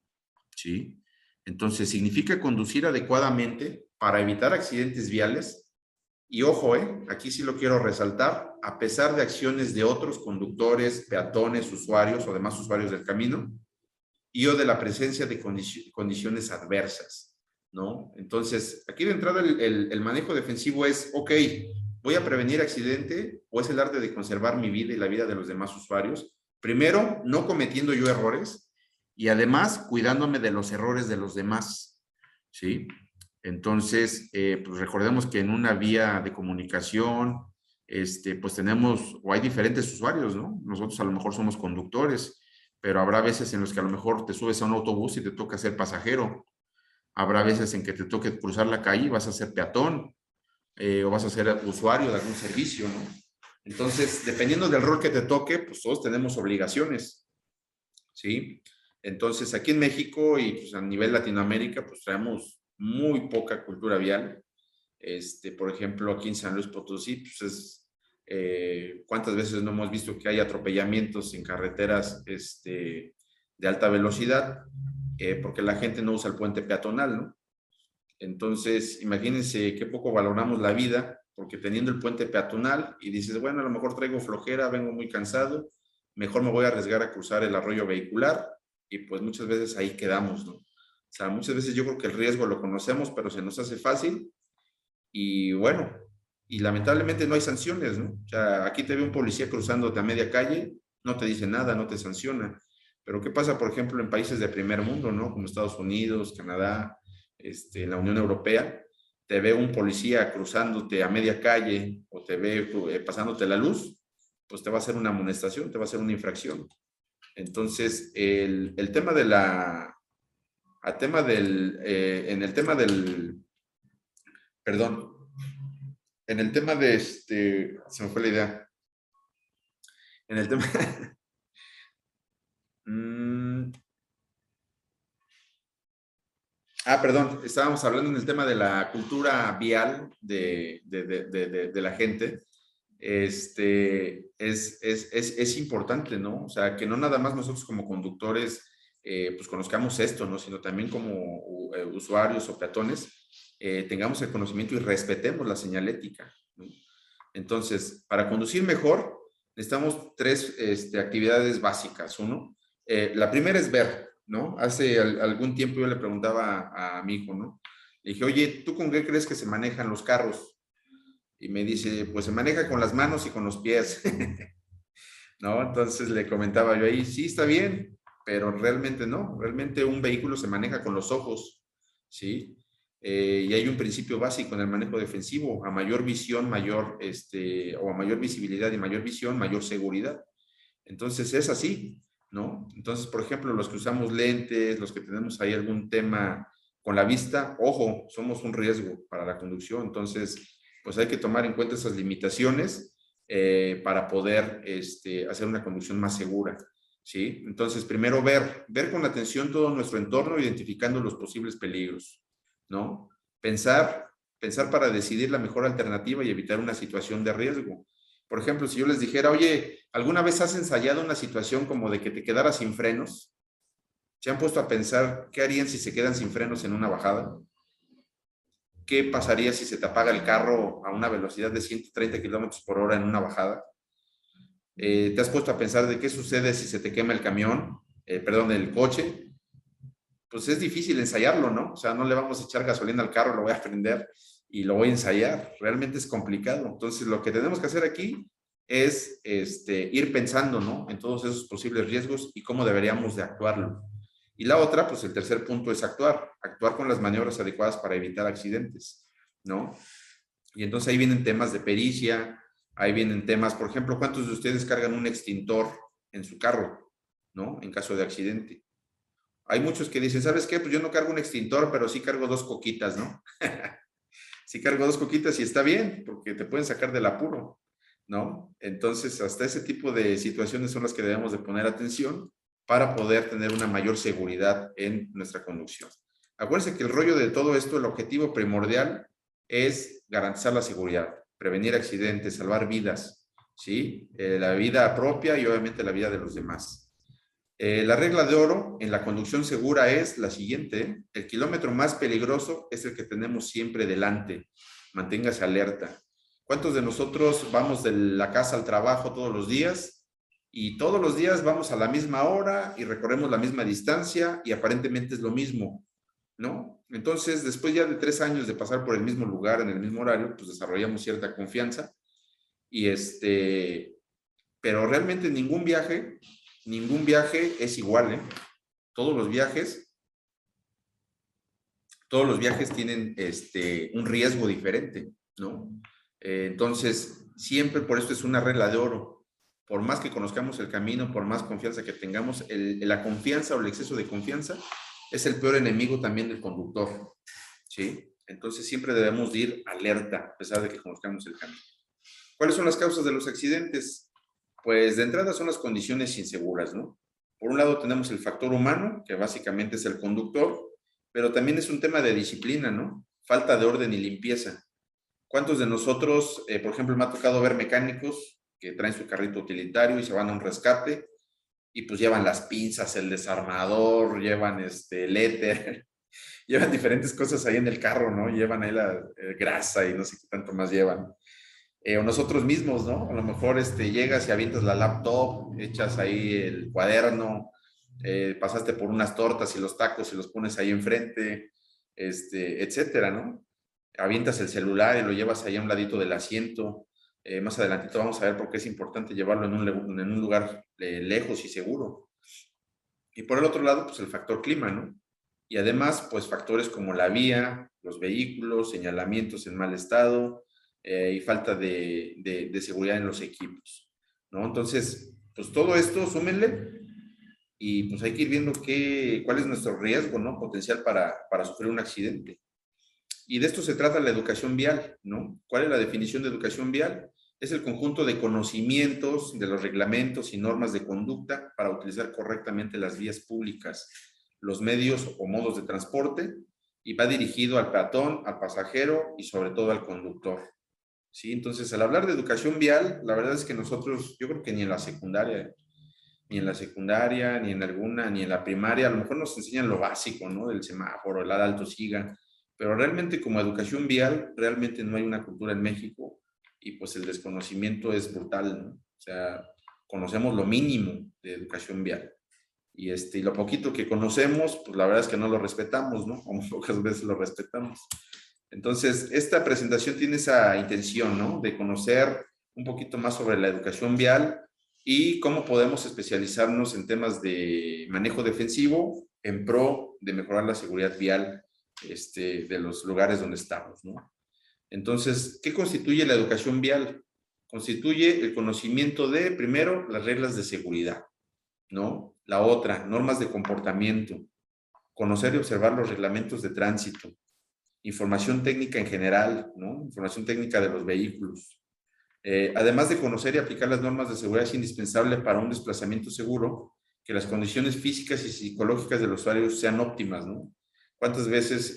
¿sí? Entonces, significa conducir adecuadamente para evitar accidentes viales y ojo, aquí sí lo quiero resaltar, a pesar de acciones de otros conductores, peatones, usuarios o demás usuarios del camino, y o de la presencia de condiciones adversas, ¿no? Entonces, aquí de entrada el manejo defensivo es, ok, ¿voy a prevenir accidente o es el arte de conservar mi vida y la vida de los demás usuarios? Primero, no cometiendo yo errores y además cuidándome de los errores de los demás, ¿sí? Entonces, pues recordemos que en una vía de comunicación, pues tenemos, o hay diferentes usuarios, ¿no? Nosotros a lo mejor somos conductores, pero habrá veces en los que a lo mejor te subes a un autobús y te toca ser pasajero. Habrá veces en que te toque cruzar la calle y vas a ser peatón, o vas a ser usuario de algún servicio, ¿no? Entonces, dependiendo del rol que te toque, pues todos tenemos obligaciones, ¿sí? Entonces, aquí en México y pues a nivel Latinoamérica, pues traemos muy poca cultura vial. Por ejemplo, aquí en San Luis Potosí, pues ¿cuántas veces no hemos visto que hay atropellamientos en carreteras de alta velocidad? Porque la gente no usa el puente peatonal, ¿no? Entonces, imagínense qué poco valoramos la vida, porque teniendo el puente peatonal y dices, bueno, a lo mejor traigo flojera, vengo muy cansado, mejor me voy a arriesgar a cruzar el arroyo vehicular y pues muchas veces ahí quedamos, ¿no? O sea, muchas veces yo creo que el riesgo lo conocemos, pero se nos hace fácil y bueno, y lamentablemente no hay sanciones, ¿no? O sea, aquí te ve un policía cruzándote a media calle, no te dice nada, no te sanciona. Pero ¿qué pasa, por ejemplo, en países de primer mundo, ¿no? Como Estados Unidos, Canadá, la Unión Europea, te ve un policía cruzándote a media calle o te ve pasándote la luz, pues te va a hacer una amonestación, te va a hacer una infracción. Entonces, el tema de la, a tema del, en el tema del, perdón, en el tema de se me fue la idea. En el tema, mm, Perdón, estábamos hablando en el tema de la cultura vial de la gente. Es importante, ¿no? O sea, que no nada más nosotros como conductores pues conozcamos esto, ¿no? Sino también como usuarios o peatones tengamos el conocimiento y respetemos la señalética, ¿no? Entonces, para conducir mejor, necesitamos tres actividades básicas. Uno, la primera es ver, ¿no? Hace algún tiempo yo le preguntaba a mi hijo, ¿no? Le dije, oye, ¿tú con qué crees que se manejan los carros? Y me dice, pues se maneja con las manos y con los pies, ¿no? Entonces le comentaba yo ahí, sí, está bien, pero realmente no, realmente un vehículo se maneja con los ojos, ¿sí? Y hay un principio básico en el manejo defensivo, a mayor visión, o a mayor visibilidad y mayor visión, mayor seguridad. Entonces es así, ¿no? Entonces, por ejemplo, los que usamos lentes, los que tenemos ahí algún tema con la vista, ojo, somos un riesgo para la conducción. Entonces, pues hay que tomar en cuenta esas limitaciones para poder hacer una conducción más segura, ¿sí? Entonces, primero ver con atención todo nuestro entorno, identificando los posibles peligros, ¿no? Pensar para decidir la mejor alternativa y evitar una situación de riesgo. Por ejemplo, si yo les dijera, oye, ¿alguna vez has ensayado una situación como de que te quedaras sin frenos? ¿Se han puesto a pensar qué harían si se quedan sin frenos en una bajada? ¿Qué pasaría si se te apaga el carro a una velocidad de 130 kilómetros por hora en una bajada? ¿Te has puesto a pensar de qué sucede si se te quema el camión, perdón, el coche? Pues es difícil ensayarlo, ¿no? O sea, no le vamos a echar gasolina al carro, lo voy a prender y lo voy a ensayar. Realmente es complicado. Entonces, lo que tenemos que hacer aquí es ir pensando, ¿no? En todos esos posibles riesgos y cómo deberíamos de actuarlo. Y la otra, pues el tercer punto es actuar con las maniobras adecuadas para evitar accidentes, ¿no? Y entonces ahí vienen temas de pericia, ahí vienen temas, por ejemplo, ¿cuántos de ustedes cargan un extintor en su carro, ¿no? En caso de accidente. Hay muchos que dicen, ¿sabes qué? Pues yo no cargo un extintor, pero sí cargo dos coquitas, ¿no? Sí cargo dos coquitas y está bien, porque te pueden sacar del apuro, ¿no? Entonces, hasta ese tipo de situaciones son las que debemos de poner atención para poder tener una mayor seguridad en nuestra conducción. Acuérdense que el rollo de todo esto, el objetivo primordial es garantizar la seguridad, prevenir accidentes, salvar vidas, ¿sí? La vida propia y obviamente la vida de los demás. La regla de oro en la conducción segura es la siguiente: el kilómetro más peligroso es el que tenemos siempre delante. Manténgase alerta. ¿Cuántos de nosotros vamos de la casa al trabajo todos los días? Y todos los días vamos a la misma hora y recorremos la misma distancia y aparentemente es lo mismo, ¿no? Entonces, después ya de 3 años de pasar por el mismo lugar, en el mismo horario, pues desarrollamos cierta confianza y pero realmente ningún viaje es igual, ¿eh? Todos los viajes, todos los viajes tienen un riesgo diferente, ¿no? Entonces, siempre por esto es una regla de oro. Por más que conozcamos el camino, por más confianza que tengamos, la confianza o el exceso de confianza es el peor enemigo también del conductor, ¿sí? Entonces, siempre debemos de ir alerta, a pesar de que conozcamos el camino. ¿Cuáles son las causas de los accidentes? Pues de entrada son las condiciones inseguras, ¿no? Por un lado tenemos el factor humano, que básicamente es el conductor, pero también es un tema de disciplina, ¿no? Falta de orden y limpieza. ¿Cuántos de nosotros, por ejemplo, me ha tocado ver mecánicos que traen su carrito utilitario y se van a un rescate y pues llevan las pinzas, el desarmador, llevan el éter, llevan diferentes cosas ahí en el carro, ¿no? Llevan ahí la grasa y no sé qué tanto más llevan. O nosotros mismos, ¿no? A lo mejor llegas y avientas la laptop, echas ahí el cuaderno, pasaste por unas tortas y los tacos y los pones ahí enfrente, etcétera, ¿no? Avientas el celular y lo llevas ahí a un ladito del asiento. Más adelantito vamos a ver por qué es importante llevarlo en un lugar lejos y seguro. Y por el otro lado, pues el factor clima, ¿no? Y además, pues factores como la vía, los vehículos, señalamientos en mal estado y falta de seguridad en los equipos, ¿no? Entonces, pues todo esto, súmenle y pues hay que ir viendo cuál es nuestro riesgo, ¿no? Potencial para sufrir un accidente. Y de esto se trata la educación vial, ¿no? ¿Cuál es la definición de educación vial? Es el conjunto de conocimientos de los reglamentos y normas de conducta para utilizar correctamente las vías públicas, los medios o modos de transporte y va dirigido al peatón, al pasajero y sobre todo al conductor. ¿Sí? Entonces, al hablar de educación vial, la verdad es que nosotros, yo creo que ni en la secundaria, ni en alguna, ni en la primaria, a lo mejor nos enseñan lo básico, ¿no? Del semáforo, el alto siga, pero realmente como educación vial, realmente no hay una cultura en México y pues el desconocimiento es brutal, ¿no? O sea, conocemos lo mínimo de educación vial. Y lo poquito que conocemos, pues la verdad es que no lo respetamos, ¿no? Como pocas veces lo respetamos. Entonces, esta presentación tiene esa intención, ¿no? De conocer un poquito más sobre la educación vial y cómo podemos especializarnos en temas de manejo defensivo en pro de mejorar la seguridad vial de los lugares donde estamos, ¿no? Entonces, ¿qué constituye la educación vial? Constituye el conocimiento de, primero, las reglas de seguridad, ¿no? La otra, normas de comportamiento, conocer y observar los reglamentos de tránsito, información técnica en general, ¿no? Información técnica de los vehículos. Además de conocer y aplicar las normas de seguridad, es indispensable para un desplazamiento seguro que las condiciones físicas y psicológicas del usuario sean óptimas, ¿no? ¿Cuántas veces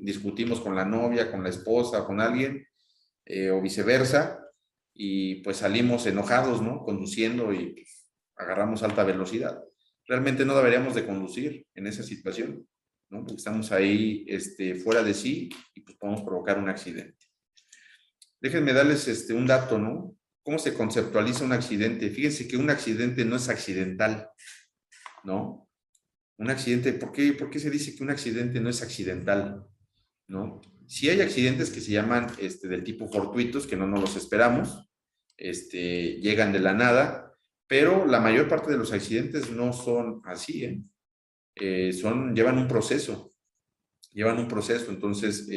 discutimos con la novia, con la esposa, con alguien, o viceversa, y pues salimos enojados, ¿no? Conduciendo y pues, agarramos alta velocidad? Realmente no deberíamos de conducir en esa situación, ¿no? Porque estamos ahí fuera de sí y pues podemos provocar un accidente. Déjenme darles un dato, ¿no? ¿Cómo se conceptualiza un accidente? Fíjense que un accidente no es accidental, ¿no? Un accidente, ¿por qué se dice que un accidente no es accidental? ¿No? Sí hay accidentes que se llaman del tipo fortuitos, que no nos los esperamos, llegan de la nada, pero la mayor parte de los accidentes no son así, ¿eh? Llevan un proceso, entonces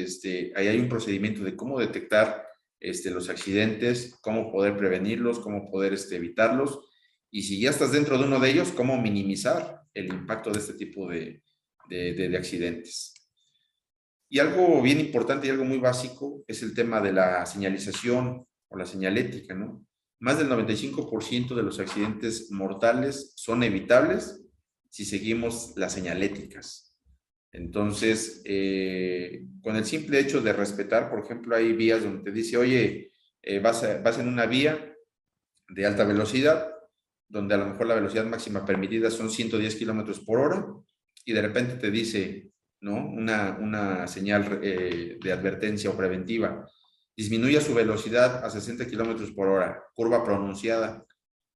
ahí hay un procedimiento de cómo detectar los accidentes, cómo poder prevenirlos, cómo poder evitarlos, y si ya estás dentro de uno de ellos, cómo minimizar el impacto de este tipo de accidentes. Y algo bien importante y algo muy básico es el tema de la señalización o la señalética, ¿no? Más del 95% de los accidentes mortales son evitables si seguimos las señaléticas. Entonces, con el simple hecho de respetar, por ejemplo, hay vías donde te dice, oye, vas en una vía de alta velocidad, donde a lo mejor la velocidad máxima permitida son 110 kilómetros por hora, y de repente te dice, ¿no? Una señal de advertencia o preventiva, disminuya su velocidad a 60 kilómetros por hora, curva pronunciada,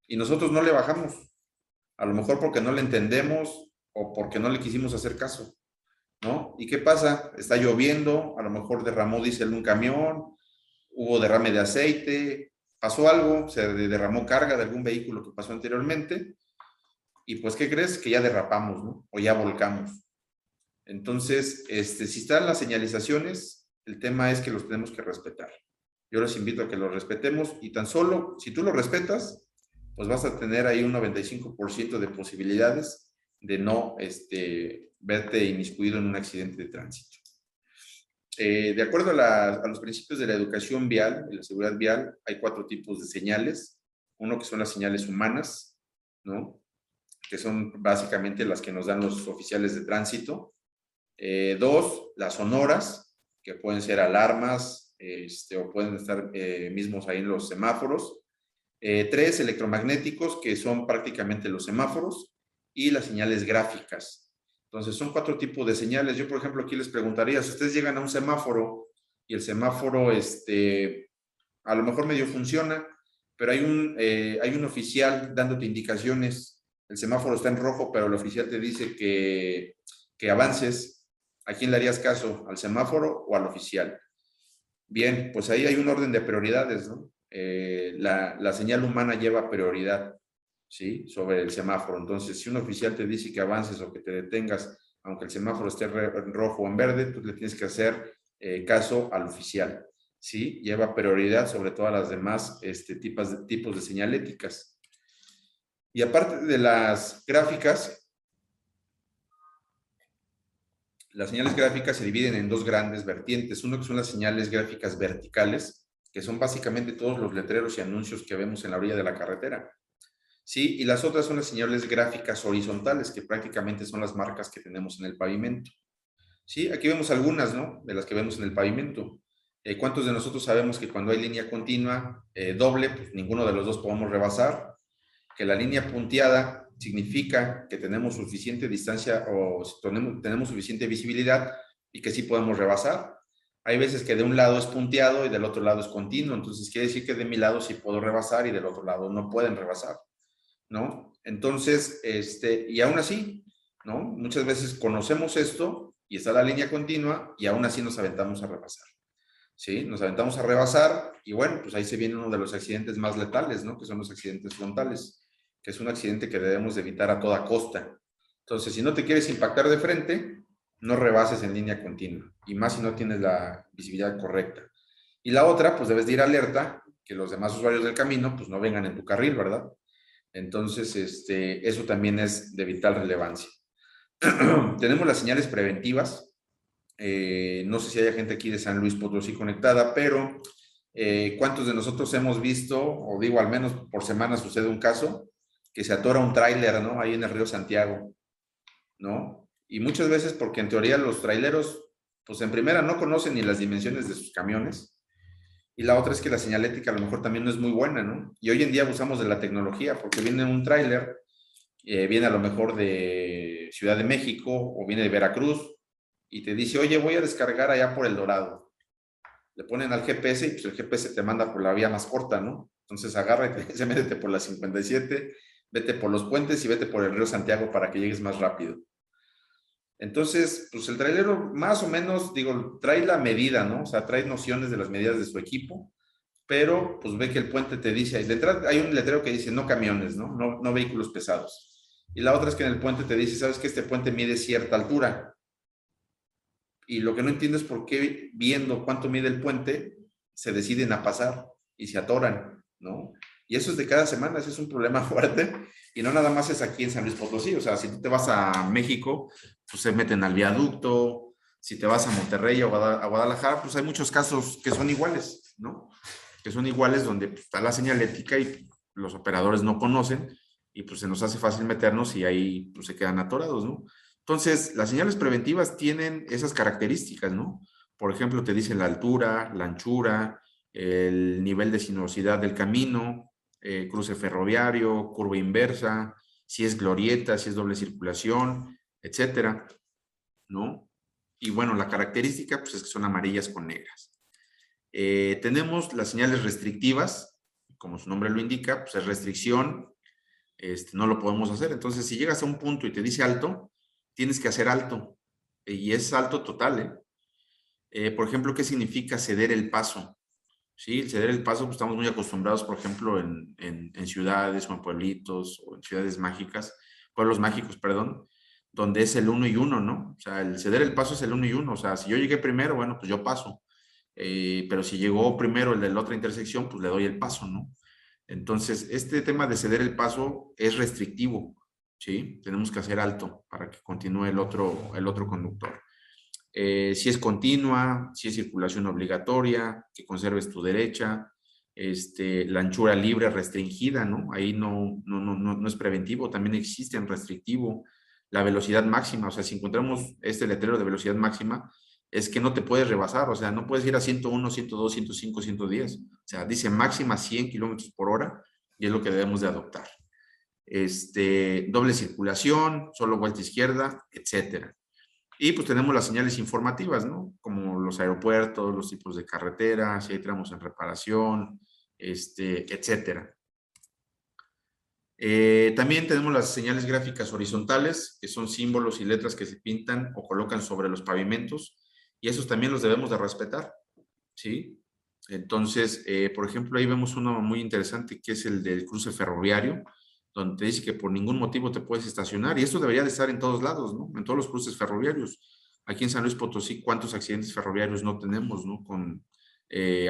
y nosotros no le bajamos, a lo mejor porque no le entendemos o porque no le quisimos hacer caso, ¿no? ¿Y qué pasa? Está lloviendo, a lo mejor derramó diésel en un camión, hubo derrame de aceite, pasó algo, se derramó carga de algún vehículo que pasó anteriormente, y pues, ¿qué crees? Que ya derrapamos, ¿no? O ya volcamos. Entonces, si están las señalizaciones, el tema es que los tenemos que respetar. Yo les invito a que los respetemos, y tan solo, si tú los respetas, pues vas a tener ahí un 95% de posibilidades de no verte inmiscuido en un accidente de tránsito. De acuerdo a los principios de la educación vial, de la seguridad vial, hay 4 tipos de señales. Uno que son las señales humanas, ¿no? Que son básicamente las que nos dan los oficiales de tránsito. 2, las sonoras, que pueden ser alarmas, o pueden estar mismos ahí en los semáforos. 3, electromagnéticos, que son prácticamente los semáforos, y las señales gráficas. Entonces, son 4 tipos de señales. Yo, por ejemplo, aquí les preguntaría, si ustedes llegan a un semáforo y el semáforo, a lo mejor medio funciona, pero hay un oficial dándote indicaciones. El semáforo está en rojo, pero el oficial te dice que avances. ¿A quién le harías caso? ¿Al semáforo o al oficial? Bien, pues ahí hay un orden de prioridades, ¿no? La señal humana lleva prioridad, ¿sí? Sobre el semáforo. Entonces, si un oficial te dice que avances o que te detengas, aunque el semáforo esté en rojo o en verde, tú le tienes que hacer caso al oficial, ¿sí? Lleva prioridad sobre todas las demás tipos de señaléticas. Y aparte de las gráficas, las señales gráficas se dividen en 2 grandes vertientes. Uno que son las señales gráficas verticales, que son básicamente todos los letreros y anuncios que vemos en la orilla de la carretera. Sí, y las otras son las señales gráficas horizontales, que prácticamente son las marcas que tenemos en el pavimento. Sí, aquí vemos algunas, ¿no? De las que vemos en el pavimento. ¿Cuántos de nosotros sabemos que cuando hay línea continua doble, pues ninguno de los dos podemos rebasar? Que la línea punteada significa que tenemos suficiente distancia o tenemos suficiente visibilidad y que sí podemos rebasar. Hay veces que de un lado es punteado y del otro lado es continuo, entonces quiere decir que de mi lado sí puedo rebasar y del otro lado no pueden rebasar, ¿no? Entonces, y aún así, ¿no? Muchas veces conocemos esto y está la línea continua y aún así nos aventamos a rebasar, ¿sí? Nos aventamos a rebasar y bueno, pues ahí se viene uno de los accidentes más letales, ¿no? Que son los accidentes frontales, que es un accidente que debemos de evitar a toda costa. Entonces, si no te quieres impactar de frente, no rebases en línea continua, y más si no tienes la visibilidad correcta. Y la otra, pues debes de ir alerta, que los demás usuarios del camino, pues no vengan en tu carril, ¿verdad? Entonces, eso también es de vital relevancia. Tenemos las señales preventivas. No sé si hay gente aquí de San Luis Potosí conectada, pero ¿cuántos de nosotros hemos visto, o digo, al menos por semana sucede un caso, que se atora un tráiler, ¿no? Ahí en el río Santiago, ¿no? Y muchas veces porque en teoría los traileros, pues en primera no conocen ni las dimensiones de sus camiones, y la otra es que la señalética a lo mejor también no es muy buena, ¿no? Y hoy en día abusamos de la tecnología porque viene un tráiler, viene a lo mejor de Ciudad de México o viene de Veracruz y te dice, oye, voy a descargar allá por El Dorado. Le ponen al GPS y pues el GPS te manda por la vía más corta, ¿no? Entonces agarra y te dice, métete por la 57, vete por los puentes y vete por el río Santiago para que llegues más rápido. Entonces, pues el trailero más o menos, digo, trae la medida, ¿no? O sea, trae nociones de las medidas de su equipo, pero pues ve que el puente te dice, de entrada hay un letrero que dice no camiones, ¿no? No, no vehículos pesados. Y la otra es que en el puente te dice, sabes que este puente mide cierta altura. Y lo que no entiendo es por qué, viendo cuánto mide el puente, se deciden a pasar y se atoran, ¿no? Y eso es de cada semana, ese es un problema fuerte. Y no nada más es aquí en San Luis Potosí, o sea, si tú te vas a México, pues se meten al viaducto. Si te vas a Monterrey o a Guadalajara, pues hay muchos casos que son iguales, ¿no? Que son iguales donde pues, está la señalética y los operadores no conocen y pues se nos hace fácil meternos y ahí pues, se quedan atorados, ¿no? Entonces, las señales preventivas tienen esas características, ¿no? Por ejemplo, te dicen la altura, la anchura, el nivel de sinuosidad del camino, cruce ferroviario, curva inversa, si es glorieta, si es doble circulación, etcétera, ¿no? Y bueno, la característica pues, es que son amarillas con negras. Tenemos las señales restrictivas, como su nombre lo indica, pues es restricción, no lo podemos hacer. Entonces, si llegas a un punto y te dice alto, tienes que hacer alto. Y es alto total, ¿eh? Por ejemplo, ¿qué significa ceder el paso? Sí, el ceder el paso, pues estamos muy acostumbrados, por ejemplo, en ciudades o en pueblitos o en ciudades mágicas, pueblos mágicos, perdón, donde es el uno y uno, ¿no? O sea, el ceder el paso es el uno y uno. O sea, si yo llegué primero, bueno, pues yo paso. Pero si llegó primero el de la otra intersección, pues le doy el paso, ¿no? Entonces, este tema de ceder el paso es restrictivo, ¿sí? Tenemos que hacer alto para que continúe el otro conductor. Si es continua, si es circulación obligatoria, que conserves tu derecha, la anchura libre restringida, ¿no? Ahí no es preventivo, también existe en restrictivo. La velocidad máxima, o sea, si encontramos este letrero de velocidad máxima, es que no te puedes rebasar, o sea, no puedes ir a 101, 102, 105, 110. O sea, dice máxima 100 kilómetros por hora y es lo que debemos de adoptar. Doble circulación, solo vuelta izquierda, etcétera. Y pues tenemos las señales informativas, ¿no? Como los aeropuertos, los tipos de carreteras, si hay tramos en reparación, etcétera. También tenemos las señales gráficas horizontales, que son símbolos y letras que se pintan o colocan sobre los pavimentos, y esos también los debemos de respetar, ¿sí? Entonces, por ejemplo, ahí vemos uno muy interesante que es el del cruce ferroviario, donde te dice que por ningún motivo te puedes estacionar, y esto debería de estar en todos lados, ¿no? En todos los cruces ferroviarios. Aquí en San Luis Potosí, ¿cuántos accidentes ferroviarios no tenemos, ¿no? Con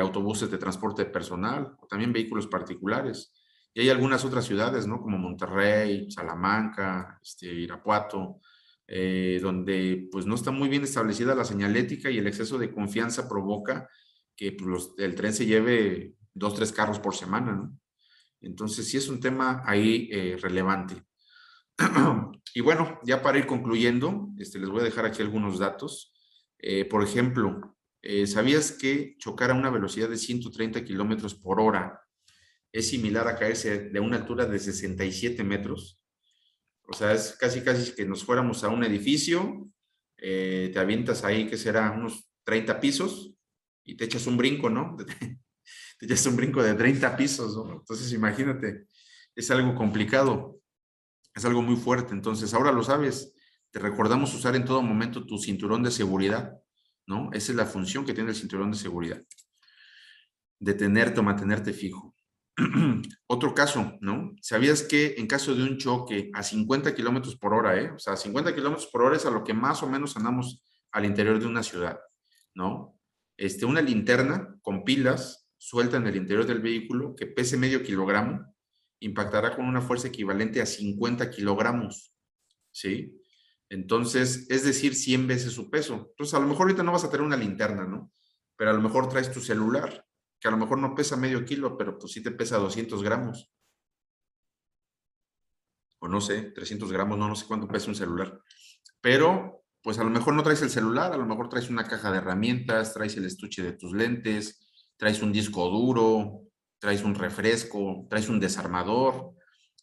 autobuses de transporte personal, o también vehículos particulares. Y hay algunas otras ciudades, ¿no? Como Monterrey, Salamanca, Irapuato, donde pues no está muy bien establecida la señalética y el exceso de confianza provoca que pues, el tren se lleve 2, 3 carros por semana, ¿no? Entonces sí es un tema ahí relevante. Y bueno, ya para ir concluyendo, les voy a dejar aquí algunos datos. Por ejemplo, ¿sabías que chocar a una velocidad de 130 kilómetros por hora es similar a caerse de una altura de 67 metros? O sea, es casi, casi que nos fuéramos a un edificio, te avientas ahí, que será unos 30 pisos, y te echas un brinco, ¿no? Te echas un brinco de 30 pisos, ¿no? Entonces, imagínate, es algo complicado, es algo muy fuerte. Entonces, ahora lo sabes, te recordamos usar en todo momento tu cinturón de seguridad, ¿no? Esa es la función que tiene el cinturón de seguridad, detenerte o mantenerte fijo. Otro caso, ¿no? ¿Sabías que en caso de un choque a 50 kilómetros por hora, o sea, 50 kilómetros por hora es a lo que más o menos andamos al interior de una ciudad, ¿no? Una linterna con pilas suelta en el interior del vehículo que pese medio kilogramo impactará con una fuerza equivalente a 50 kilogramos, ¿sí? Entonces, es decir, 100 veces su peso. Entonces, a lo mejor ahorita no vas a tener una linterna, ¿no? Pero a lo mejor traes tu celular, que a lo mejor no pesa medio kilo, pero pues sí te pesa 200 gramos, o no sé, 300 gramos, no sé cuánto pesa un celular. Pero, pues a lo mejor no traes el celular, a lo mejor traes una caja de herramientas, traes el estuche de tus lentes, traes un disco duro, traes un refresco, traes un desarmador.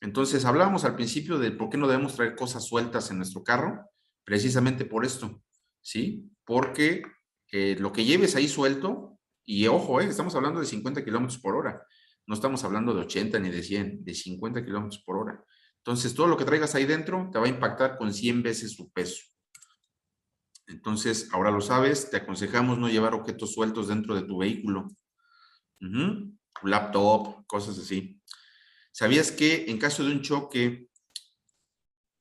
Entonces, hablábamos al principio de por qué no debemos traer cosas sueltas en nuestro carro, precisamente por esto, ¿sí? Porque lo que lleves ahí suelto, y ojo, estamos hablando de 50 kilómetros por hora, no estamos hablando de 80 ni de 100, de 50 kilómetros por hora. Entonces, todo lo que traigas ahí dentro te va a impactar con 100 veces su peso. Entonces, ahora lo sabes, te aconsejamos no llevar objetos sueltos dentro de tu vehículo. Laptop, cosas así. ¿Sabías que en caso de un choque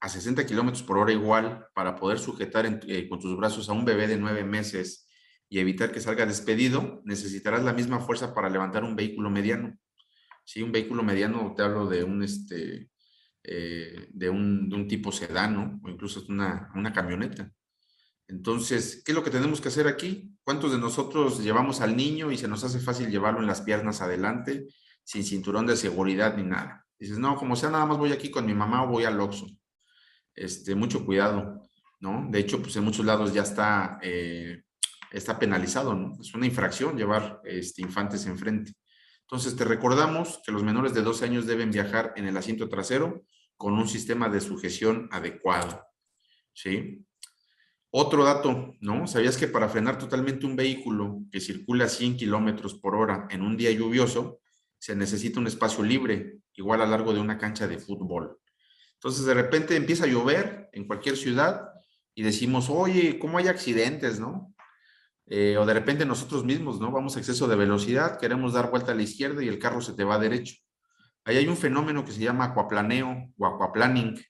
a 60 kilómetros por hora igual, para poder sujetar con tus brazos a un bebé de 9 meses y evitar que salga despedido, necesitarás la misma fuerza para levantar un vehículo mediano? Sí, un vehículo mediano, te hablo de un tipo sedán, ¿no? O incluso una camioneta. Entonces, ¿qué es lo que tenemos que hacer aquí? ¿Cuántos de nosotros llevamos al niño y se nos hace fácil llevarlo en las piernas adelante, sin cinturón de seguridad ni nada? Dices, no, como sea, nada más voy aquí con mi mamá o voy al Oxxo. Mucho cuidado, ¿no? De hecho, pues en muchos lados ya está penalizado, ¿no? Es una infracción llevar infantes enfrente. Entonces, te recordamos que los menores de 12 años deben viajar en el asiento trasero con un sistema de sujeción adecuado, ¿sí? Otro dato, ¿no? ¿Sabías que para frenar totalmente un vehículo que circula a 100 kilómetros por hora en un día lluvioso, se necesita un espacio libre, igual a largo de una cancha de fútbol? Entonces, de repente empieza a llover en cualquier ciudad y decimos, oye, ¿cómo hay accidentes, no? O de repente nosotros mismos, ¿no? Vamos a exceso de velocidad, queremos dar vuelta a la izquierda y el carro se te va derecho. Ahí hay un fenómeno que se llama aquaplaneo o aquaplaning,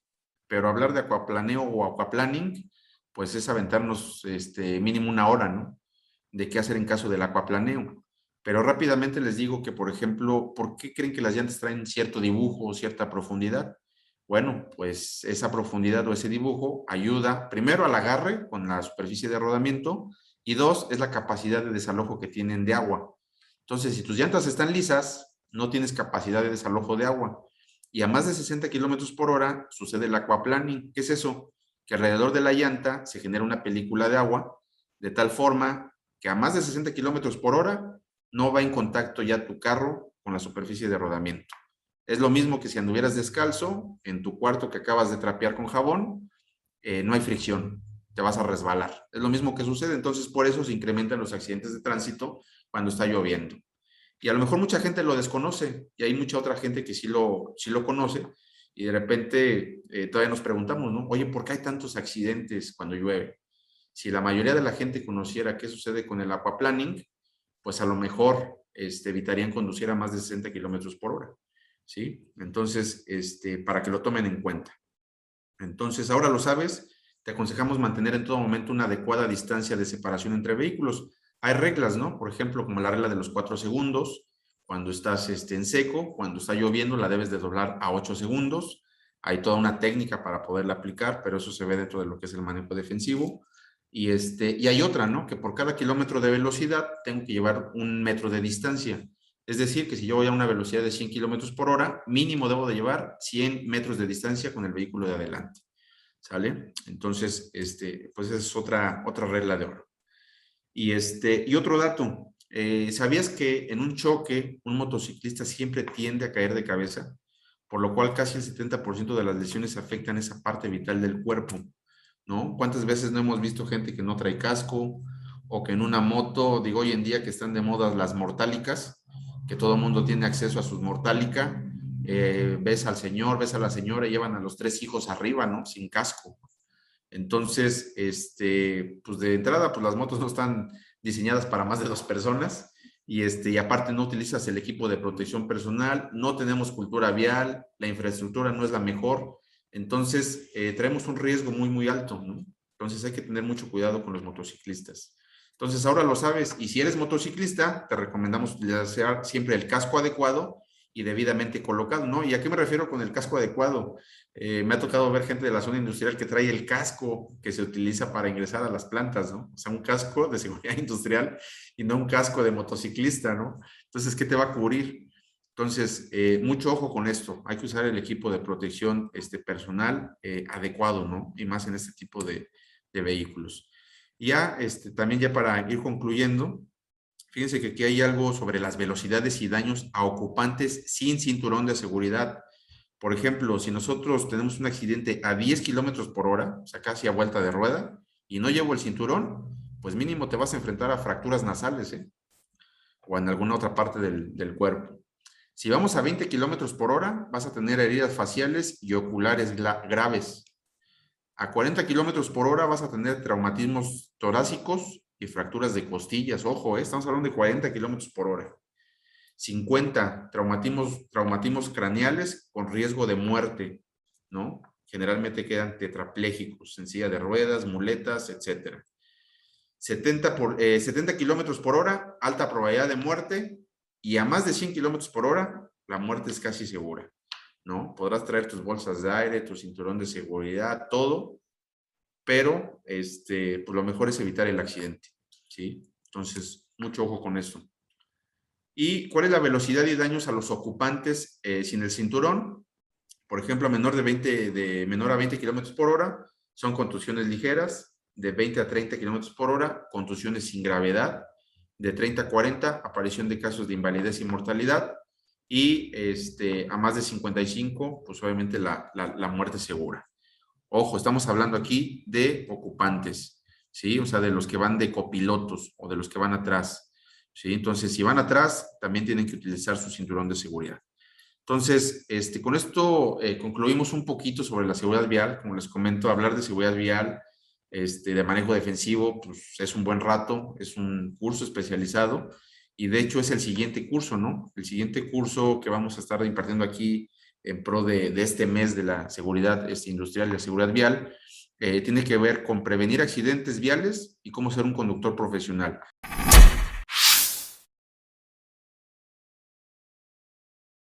pero hablar de aquaplaneo o aquaplaning, pues es aventarnos mínimo una hora, ¿no? De qué hacer en caso del aquaplaneo. Pero rápidamente les digo que, por ejemplo, ¿por qué creen que las llantas traen cierto dibujo o cierta profundidad? Bueno, pues esa profundidad o ese dibujo ayuda primero al agarre con la superficie de rodamiento y dos, es la capacidad de desalojo que tienen de agua. Entonces, si tus llantas están lisas, no tienes capacidad de desalojo de agua. Y a más de 60 kilómetros por hora sucede el aquaplaning. ¿Qué es eso? Que alrededor de la llanta se genera una película de agua, de tal forma que a más de 60 kilómetros por hora no va en contacto ya tu carro con la superficie de rodamiento. Es lo mismo que si anduvieras descalzo en tu cuarto que acabas de trapear con jabón, no hay fricción, te vas a resbalar. Es lo mismo que sucede, entonces por eso se incrementan los accidentes de tránsito cuando está lloviendo. Y a lo mejor mucha gente lo desconoce y hay mucha otra gente que sí lo conoce y de repente todavía nos preguntamos, ¿no? Oye, ¿por qué hay tantos accidentes cuando llueve? Si la mayoría de la gente conociera qué sucede con el aquaplaning, pues a lo mejor evitarían conducir a más de 60 kilómetros por hora, ¿sí? Entonces, para que lo tomen en cuenta. Entonces, ahora lo sabes, te aconsejamos mantener en todo momento una adecuada distancia de separación entre vehículos. Hay reglas, ¿no? Por ejemplo, como la regla de los 4 segundos, cuando estás en seco, cuando está lloviendo la debes de doblar a 8 segundos. Hay toda una técnica para poderla aplicar, pero eso se ve dentro de lo que es el manejo defensivo. Y hay otra, ¿no? Que por cada kilómetro de velocidad tengo que llevar 1 metro de distancia. Es decir, que si yo voy a una velocidad de 100 kilómetros por hora, mínimo debo de llevar 100 metros de distancia con el vehículo de adelante. ¿Sale? Entonces, pues esa es otra regla de oro. Y otro dato, ¿sabías que en un choque un motociclista siempre tiende a caer de cabeza? Por lo cual casi el 70% de las lesiones afectan esa parte vital del cuerpo, ¿no? ¿Cuántas veces no hemos visto gente que no trae casco o que en una moto, digo, hoy en día que están de moda las mortálicas, que todo el mundo tiene acceso a sus mortálica, ves al señor, ves a la señora, y llevan a los 3 hijos arriba, ¿no? Sin casco. Entonces, pues de entrada, pues las motos no están diseñadas para más de 2 personas y aparte no utilizas el equipo de protección personal, no tenemos cultura vial, la infraestructura no es la mejor, entonces traemos un riesgo muy, muy alto, ¿no? Entonces hay que tener mucho cuidado con los motociclistas. Entonces ahora lo sabes, y si eres motociclista, te recomendamos utilizar siempre el casco adecuado y debidamente colocado, ¿no? ¿Y a qué me refiero con el casco adecuado? Me ha tocado ver gente de la zona industrial que trae el casco que se utiliza para ingresar a las plantas, ¿no? O sea, un casco de seguridad industrial y no un casco de motociclista, ¿no? Entonces, ¿qué te va a cubrir? Entonces, mucho ojo con esto. Hay que usar el equipo de protección personal adecuado, ¿no? Y más en este tipo de vehículos. Y ya, también ya para ir concluyendo, fíjense que aquí hay algo sobre las velocidades y daños a ocupantes sin cinturón de seguridad. Por ejemplo, si nosotros tenemos un accidente a 10 kilómetros por hora, o sea, casi a vuelta de rueda, y no llevo el cinturón, pues mínimo te vas a enfrentar a fracturas nasales, ¿eh? O en alguna otra parte del cuerpo. Si vamos a 20 kilómetros por hora, vas a tener heridas faciales y oculares graves. A 40 kilómetros por hora vas a tener traumatismos torácicos y fracturas de costillas. Ojo, estamos hablando de 40 kilómetros por hora. 50 traumatismos craneales con riesgo de muerte, ¿no? Generalmente quedan tetraplégicos, en silla de ruedas, muletas, etcétera. 70 kilómetros por hora, alta probabilidad de muerte, y a más de 100 kilómetros por hora, la muerte es casi segura, ¿no? Podrás traer tus bolsas de aire, tu cinturón de seguridad, todo, pero pues lo mejor es evitar el accidente, ¿sí? Entonces, mucho ojo con eso. ¿Y cuál es la velocidad y daños a los ocupantes sin el cinturón? Por ejemplo, menor a 20 kilómetros por hora son contusiones ligeras, de 20 a 30 kilómetros por hora, contusiones sin gravedad, de 30 a 40, aparición de casos de invalidez y mortalidad, y a más de 55, pues obviamente la muerte segura. Ojo, estamos hablando aquí de ocupantes, ¿sí? O sea, de los que van de copilotos o de los que van atrás, ¿sí? Entonces, si van atrás, también tienen que utilizar su cinturón de seguridad. Entonces, con esto concluimos un poquito sobre la seguridad vial. Como les comento, hablar de seguridad vial, de manejo defensivo, pues es un buen rato, es un curso especializado y de hecho es el siguiente curso, ¿no? El siguiente curso que vamos a estar impartiendo aquí en pro de este mes de la seguridad industrial y la seguridad vial, tiene que ver con prevenir accidentes viales y cómo ser un conductor profesional.